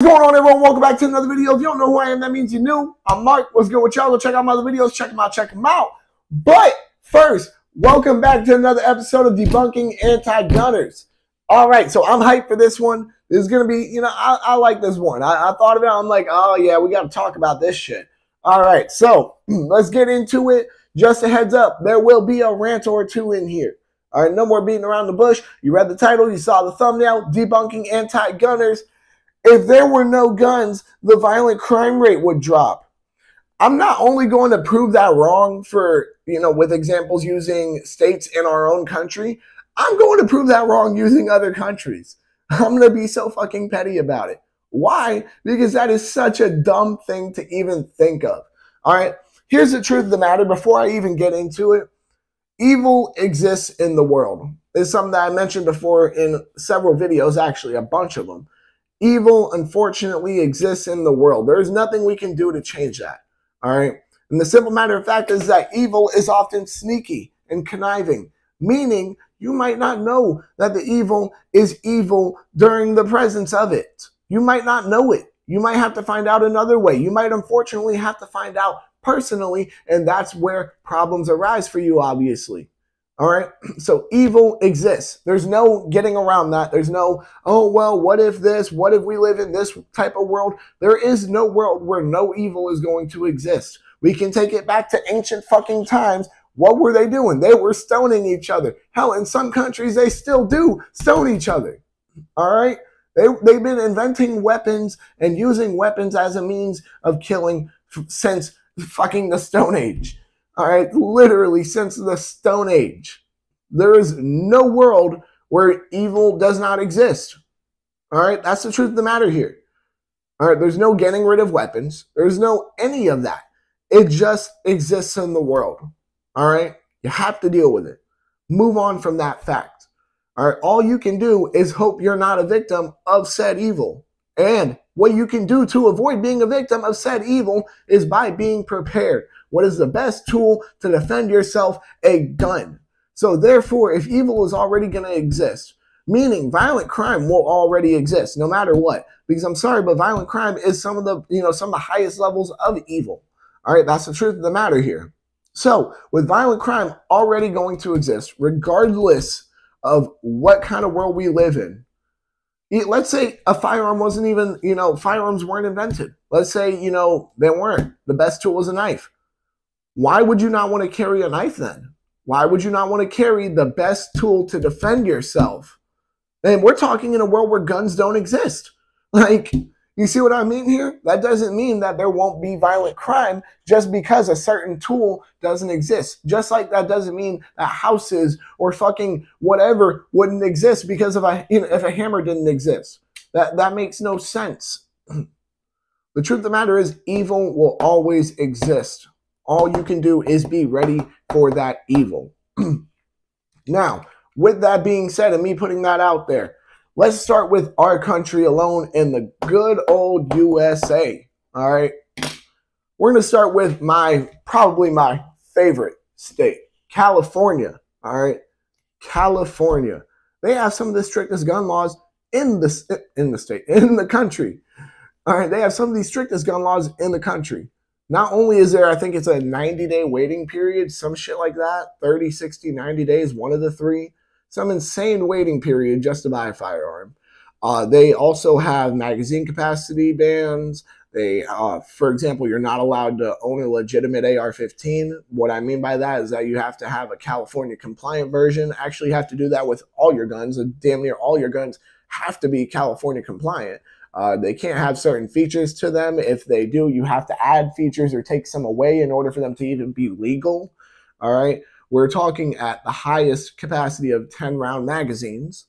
What's going on, everyone? Welcome back to another video. If you don't know who I am, that means you're new. I'm Mark. What's good with y'all? Go check out my other videos. Check them out. But first, welcome back to another episode of Debunking Anti Gunners. All right, so I'm hyped for this one. This is going to be, I like this one. I thought of it. I'm like, oh, yeah, we got to talk about this shit. All right, so let's get into it. Just a heads up, there will be a rant or two in here. All right, no more beating around the bush. You read the title. You saw the thumbnail, Debunking Anti Gunners. If there were no guns, the violent crime rate would drop. I'm not only going to prove that wrong for, with examples using states in our own country, I'm going to prove that wrong using other countries. I'm going to be so fucking petty about it. Why? Because that is such a dumb thing to even think of. All right, here's the truth of the matter before I even get into it. Evil exists in the world. It's something that I mentioned before in several videos, actually, a bunch of them. Evil, unfortunately, exists in the world. There's nothing we can do to change that, all right? And the simple matter of fact is that evil is often sneaky and conniving, meaning you might not know that the evil is evil during the presence of it. You might not know it. You might have to find out another way. You might, unfortunately, have to find out personally, and that's where problems arise for you, obviously. All right, so evil exists. There's no getting around that. There's no, oh, well, what if this? What if we live in this type of world? There is no world where no evil is going to exist. We can take it back to ancient fucking times. What were they doing? They were stoning each other. Hell, in some countries, they still do stone each other. All right, they've been inventing weapons and using weapons as a means of killing since fucking the Stone Age. All right, literally since the Stone Age. There is no world where evil does not exist. All right, that's the truth of the matter here. All right, there's no getting rid of weapons. There's no any of that. It just exists in the world. All right, you have to deal with it. Move on from that fact. All right, all you can do is hope you're not a victim of said evil. And what you can do to avoid being a victim of said evil is by being prepared. What is the best tool to defend yourself? A gun. So therefore, if evil is already going to exist, meaning violent crime will already exist no matter what, because I'm sorry, but violent crime is some of the highest levels of evil. All right, that's the truth of the matter here. So with violent crime already going to exist, regardless of what kind of world we live in, let's say a firearm wasn't even, firearms weren't invented. Let's say, they weren't. The best tool was a knife. Why would you not want to carry a knife then? Why would you not want to carry the best tool to defend yourself? And we're talking in a world where guns don't exist. Like, you see what I mean here? That doesn't mean that there won't be violent crime just because a certain tool doesn't exist. Just like that doesn't mean that houses or fucking whatever wouldn't exist because of if a hammer didn't exist. That makes no sense. The truth of the matter is evil will always exist. All you can do is be ready for that evil. Now, with that being said and me putting that out there, let's start with our country alone in the good old USA. All right. We're going to start with probably my favorite state, California. All right. California. They have some of the strictest gun laws in the country. All right. They have some of the strictest gun laws in the country. Not only is there, I think it's a 90-day waiting period, some shit like that, 30, 60, 90 days, one of the three. Some insane waiting period just to buy a firearm. They also have magazine capacity bans. For example, you're not allowed to own a legitimate AR-15. What I mean by that is that you have to have a California compliant version. Actually, you have to do that with all your guns. Damn near all your guns have to be California compliant. They can't have certain features to them. If they do, you have to add features or take some away in order for them to even be legal. All right. We're talking at the highest capacity of 10-round magazines.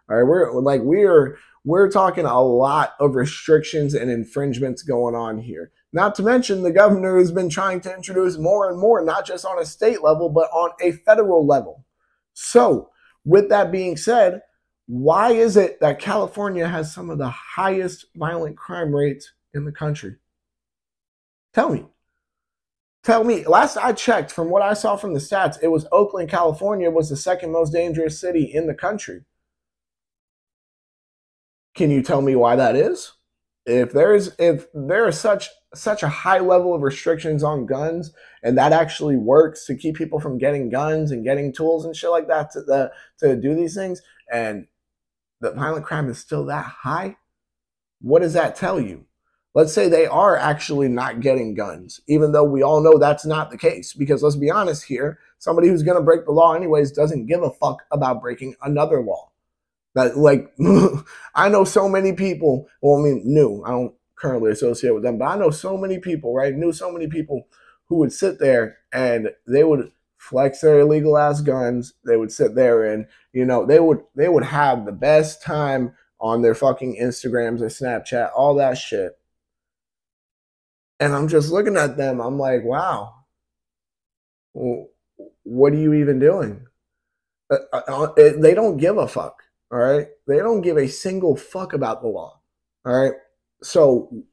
All right, we're talking a lot of restrictions and infringements going on here. Not to mention the governor has been trying to introduce more and more, not just on a state level, but on a federal level. So with that being said, why is it that California has some of the highest violent crime rates in the country? Tell me. Tell me, last I checked, from what I saw from the stats, it was Oakland, California was the second most dangerous city in the country. Can you tell me why that is? if there is such a high level of restrictions on guns, and that actually works to keep people from getting guns and getting tools and shit like that to do these things, and the violent crime is still that high, what does that tell you? Let's say they are actually not getting guns, even though we all know that's not the case. Because let's be honest here, somebody who's going to break the law anyways doesn't give a fuck about breaking another law. That, like, I know so many people, well, I mean, I don't currently associate with them, but I know so many people, right? Knew so many people who would sit there and they would flex their illegal ass guns. They would sit there and, they would have the best time on their fucking Instagrams or Snapchat, all that shit. And I'm just looking at them. I'm like, wow, well, what are you even doing? They don't give a fuck. All right. They don't give a single fuck about the law. All right. So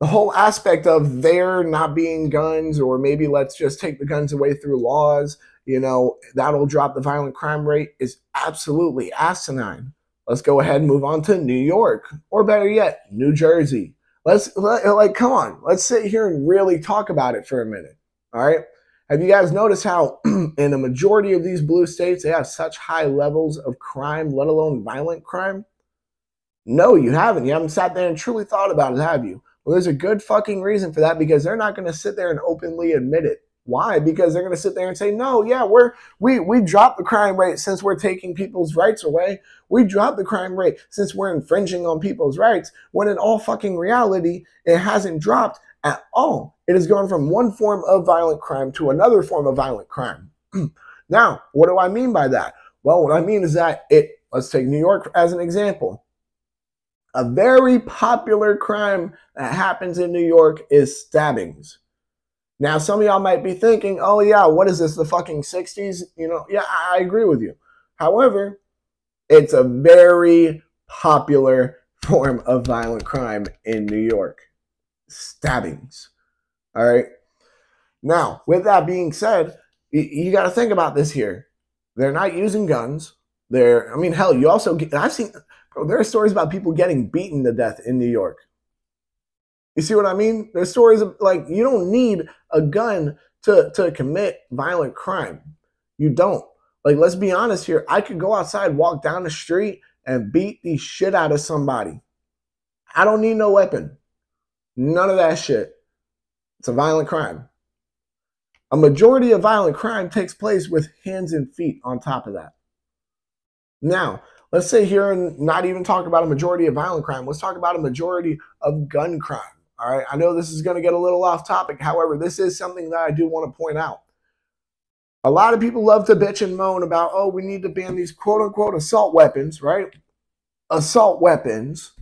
the whole aspect of there not being guns, or maybe let's just take the guns away through laws, that'll drop the violent crime rate, is absolutely asinine. Let's go ahead and move on to New York, or better yet, New Jersey. Come on, let's sit here and really talk about it for a minute. All right. Have you guys noticed how in a majority of these blue states, they have such high levels of crime, let alone violent crime? No, you haven't. You haven't sat there and truly thought about it, have you? Well, there's a good fucking reason for that, because they're not going to sit there and openly admit it. Why? Because they're going to sit there and say, no, yeah, we dropped the crime rate since we're taking people's rights away. We dropped the crime rate since we're infringing on people's rights, when in all fucking reality, it hasn't dropped at all. It has gone from one form of violent crime to another form of violent crime. Now, what do I mean by that? Well, what I mean is that let's take New York as an example. A very popular crime that happens in New York is stabbings. Now, some of y'all might be thinking, oh yeah, what is this, the fucking 60s? Yeah, I agree with you. However, it's a very popular form of violent crime in New York. Stabbings. All right. Now, with that being said, you got to think about this here. They're not using guns. Hell, I've seen, bro, there are stories about people getting beaten to death in New York. You see what I mean? There's stories of, you don't need a gun to commit violent crime. You don't. Let's be honest here. I could go outside, walk down the street, and beat the shit out of somebody. I don't need no weapon. None of that shit. It's a violent crime. A majority of violent crime takes place with hands and feet on top of that. Now, let's sit here and not even talk about a majority of violent crime. Let's talk about a majority of gun crime. All right. I know this is going to get a little off topic. However, this is something that I do want to point out. A lot of people love to bitch and moan about, oh, we need to ban these quote unquote assault weapons, right? Assault weapons.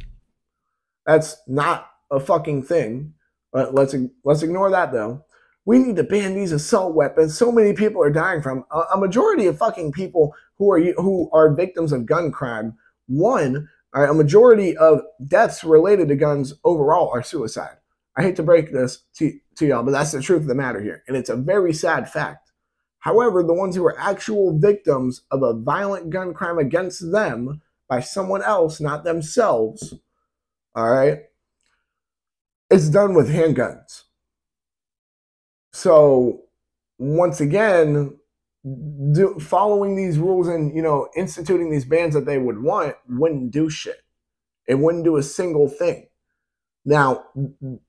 That's not a fucking thing. But let's ignore that though. We need to ban these assault weapons. So many people are dying from a majority of fucking people who are victims of gun crime. A majority of deaths related to guns overall are suicide. I hate to break this to y'all, but that's the truth of the matter here. And it's a very sad fact. However, the ones who are actual victims of a violent gun crime against them by someone else, not themselves, all right, it's done with handguns. So once again, following these rules and, instituting these bans that they would want wouldn't do shit. It wouldn't do a single thing. Now,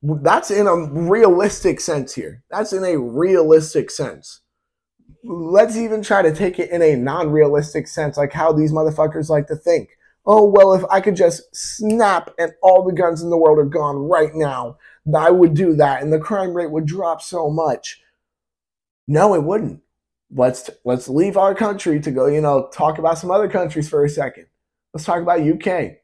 that's in a realistic sense here. That's in a realistic sense. Let's even try to take it in a non-realistic sense, like how these motherfuckers like to think. Oh, well, if I could just snap and all the guns in the world are gone right now, I would do that and the crime rate would drop so much. No, it wouldn't. Let's leave our country to go, talk about some other countries for a second. Let's talk about UK.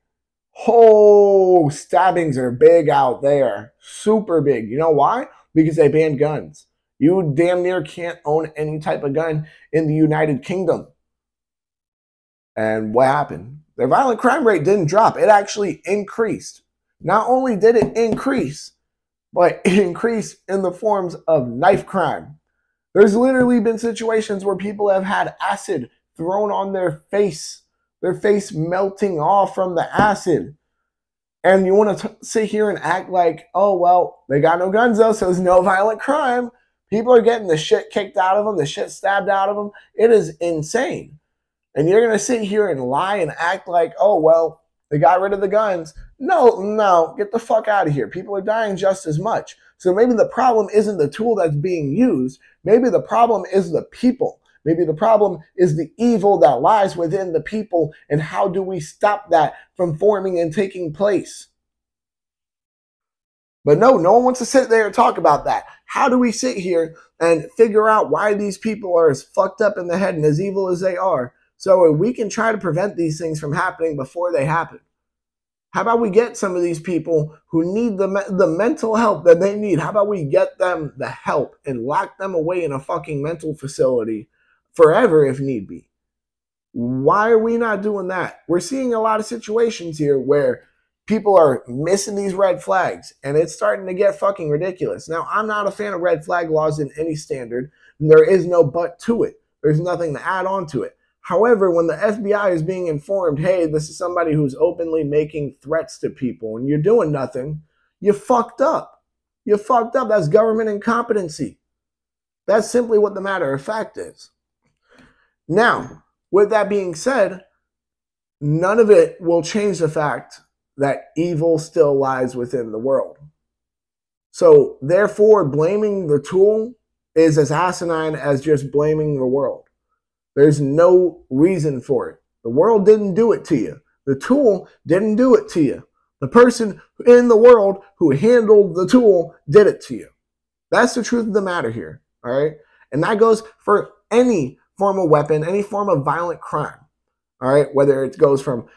Oh, stabbings are big out there. Super big. You know why? Because they banned guns. You damn near can't own any type of gun in the United Kingdom. And what happened? Their violent crime rate didn't drop. It actually increased. Not only did it increase, but it increased in the forms of knife crime. There's literally been situations where people have had acid thrown on their face melting off from the acid. And you want to sit here and act like, oh, well, they got no guns though, so there's no violent crime. People are getting the shit kicked out of them, the shit stabbed out of them. It is insane. And you're going to sit here and lie and act like, oh, well, they got rid of the guns. No, get the fuck out of here. People are dying just as much. So maybe the problem isn't the tool that's being used. Maybe the problem is the people. Maybe the problem is the evil that lies within the people, and how do we stop that from forming and taking place? But no one wants to sit there and talk about that. How do we sit here and figure out why these people are as fucked up in the head and as evil as they are, so we can try to prevent these things from happening before they happen? How about we get some of these people who need the mental help that they need? How about we get them the help and lock them away in a fucking mental facility forever if need be? Why are we not doing that? We're seeing a lot of situations here where people are missing these red flags, and it's starting to get fucking ridiculous. Now, I'm not a fan of red flag laws in any standard. There is no but to it. There's nothing to add on to it. However, when the FBI is being informed, hey, this is somebody who's openly making threats to people, and you're doing nothing, you fucked up. You fucked up. That's government incompetency. That's simply what the matter of fact is. Now, with that being said, none of it will change the fact that evil still lies within the world. So, therefore, blaming the tool is as asinine as just blaming the world. There's no reason for it. The world didn't do it to you. The tool didn't do it to you. The person in the world who handled the tool did it to you. That's the truth of the matter here, all right? And that goes for any form of weapon, any form of violent crime, all right? Whether it goes from,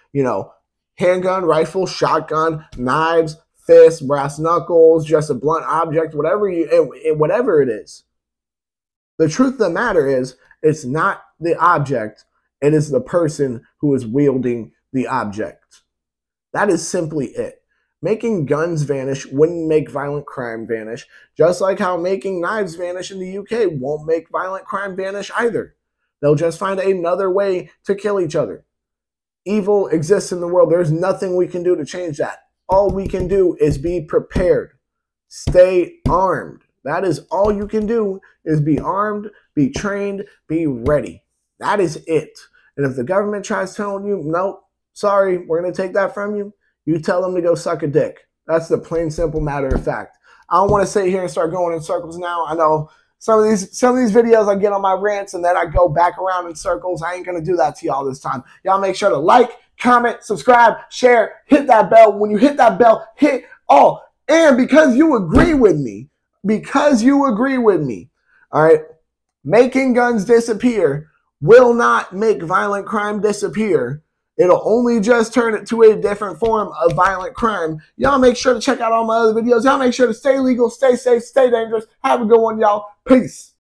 handgun, rifle, shotgun, knives, fists, brass knuckles, just a blunt object, whatever it is. The truth of the matter is, it's not the object, it is the person who is wielding the object. That is simply it. Making guns vanish wouldn't make violent crime vanish, just like how making knives vanish in the UK won't make violent crime vanish either. They'll just find another way to kill each other. Evil exists in the world. There's nothing we can do to change that. All we can do is be prepared. Stay armed. That is all you can do, is be armed, be trained, be ready. That is it. And if the government tries telling you, nope, sorry, we're going to take that from you, you tell them to go suck a dick. That's the plain, simple matter of fact. I don't want to sit here and start going in circles now. I know some of these videos I get on my rants and then I go back around in circles. I ain't going to do that to y'all this time. Y'all make sure to like, comment, subscribe, share, hit that bell. When you hit that bell, hit all. And because you agree with me, all right, making guns disappear will not make violent crime disappear. It'll only just turn it to a different form of violent crime. Y'all make sure to check out all my other videos. Y'all make sure to stay legal, stay safe, stay dangerous. Have a good one, y'all. Peace.